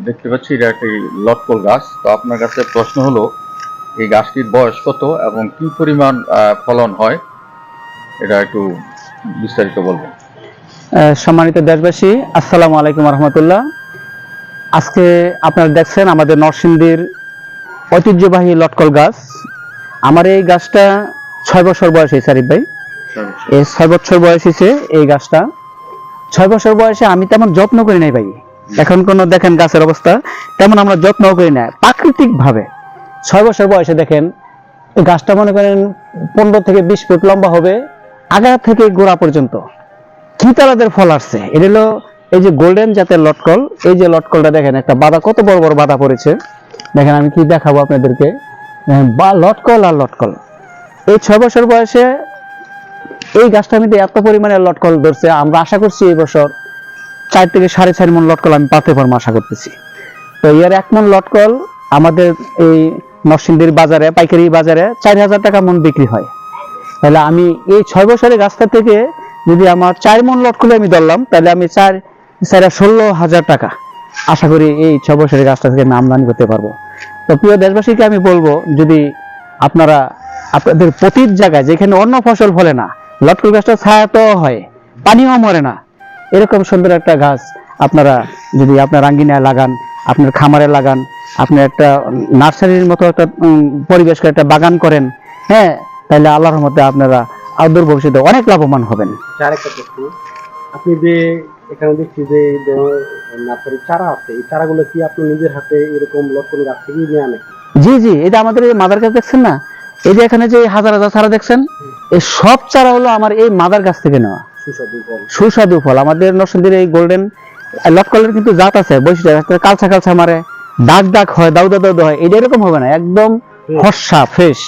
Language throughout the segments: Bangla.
দেখতে পাচ্ছি এটা একটি লটকল গাছ। তো আপনার কাছে প্রশ্ন হলো এই গাছটির বয়স কত এবং কি পরিমাণ ফলন হয়, এটা একটু বিস্তারিত বলবেন। সম্মানিত দেশবাসী, আসসালামু আলাইকুম রহমতুল্লাহ। আজকে আপনারা দেখছেন আমাদের নরসিংদীর ঐতিহ্যবাহী লটকল গাছ। আমার এই গাছটা 6 বছর বয়স হয়েছে আরিফ ভাই। এই 6 বছর বয়স হয়েছে এই গাছটা। 6 বছর বয়সে আমি তেমন যত্ন করি নাই ভাই। এখন কোন দেখেন গাছের অবস্থা তেমন আমরা যত্ন করি না, প্রাকৃতিক ভাবে 6 বছর বয়সে দেখেন এই গাছটা মনে করেন 15 থেকে 20 ফুট লম্বা হবে, আগা থেকে গোড়া পর্যন্ত কি তারাদের ফল আসছে। এটা হলো এই যে গোল্ডেন জাতের লটকল। এই যে লটকলটা দেখেন, একটা বাধা, কত বড় বড় বাধা পড়েছে দেখেন। আমি কি দেখাবো আপনাদেরকে, বা লটকল আর লটকল। এই 6 বছর বয়সে এই গাছটা আমি এত পরিমাণে লটকল ধরছে। আমরা আশা করছি এই বছর 4 থেকে 4.5 মণ লটকল আমি পাতে পারবো আশা করতেছি। তো এর 1 মণ লটকল আমাদের এই নরসিংদীর বাজারে, পাইকারি বাজারে 4000 টাকা মণ বিক্রি হয়। তাহলে আমি এই 6 বছরের গাছটা থেকে যদি আমার 4 মণ লটকল আমি ধরলাম, তাহলে আমি 16,000 টাকা আশা করি এই 6 বছরের গাছটা থেকে আমি আমদানি করতে পারবো। তো প্রিয় দেশবাসীকে আমি বলবো, যদি আপনারা আপনাদের প্রতির জায়গায় যেখানে অন্য ফসল ফলে না, লটকল গাছটা ছায়া তো হয়, পানিও মরে না, এরকম সুন্দর একটা গাছ আপনারা যদি আপনার আঙ্গিনায় লাগান, আপনার খামারে লাগান, আপনি একটা নার্সারির মতো একটা পরিবেশ করে একটা বাগান করেন, হ্যাঁ, তাহলে আল্লাহর রহমতে আপনারা আদর ভবিষ্যতে অনেক লাভবান হবেন। আরেকটা প্রশ্ন, আপনি যে এখানে দেখছি যে নার্সারি চারা আছে, এই চারাগুলো কি আপনি নিজের হাতে এরকম লটকল গাছ থেকে নিয়ে আনেন? জি জি, এটা আমাদের এই মাদার গাছ দেখছেন না, এই যে এখানে যে হাজার হাজার চারা দেখছেন, এই সব চারা হলো আমার এই মাদার গাছ থেকে নেওয়া। সুস্বাদু ফল আমাদের নরসিংদীর এই গোল্ডেন লটকলের কিন্তু জাত আছে, বৈশিষ্ট্য, কালচা কালচা মারে, দাগ দাগ হয়, দাউদা দাউদা হয়, এটা এরকম হবে না, একদম ফর্সা ফ্রেশ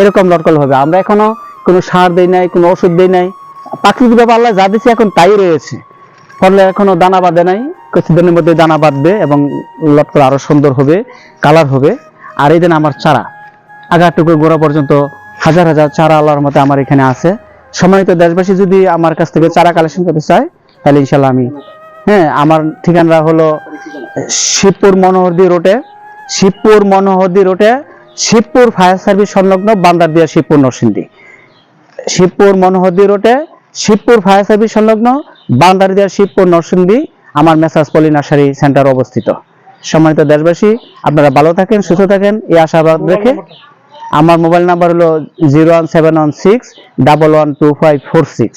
এরকম লটকল হবে। আমরা এখনো কোনো সার দেই নাই, কোনো ওষুধ দেই নাই, প্রাকৃতিকভাবে আল্লাহ যা দিচ্ছে এখন তাই রয়েছে। ফলে এখনো দানা বাঁধে নাই, কিছুদিনের মধ্যে দানা বাঁধবে এবং লটকল আরো সুন্দর হবে, কালার হবে। আর এই দিন আমার চারা আগাটুকু গোড়া পর্যন্ত হাজার হাজার চারা আল্লাহর মতে আমার এখানে আছে। সম্মানিত দেশবাসী যদি আমার কাছ থেকে চারা কালেকশন করতে চায়, তাহলে ইনশাল্লাহ আমি, হ্যাঁ, আমার ঠিকানা হলো শিবপুর মনোহরদী রোডে, শিবপুর মনোহরদী রোডে, শিবপুর ফায়ার সার্ভিস সংলগ্ন বান্দারদিয়া, শিবপুর নরসিংদী। শিবপুর মনোহরদী রোডে, শিবপুর ফায়ার সার্ভিস সংলগ্ন বান্দারদিয়া, শিবপুর নরসিংদী, আমার মেসাজ পলি নার্সারি সেন্টার অবস্থিত। সম্মানিত দেশবাসী, আপনারা ভালো থাকেন, সুস্থ থাকেন, এই আশাবাদ রেখে আমার মোবাইল নাম্বার হলো 01716 112546।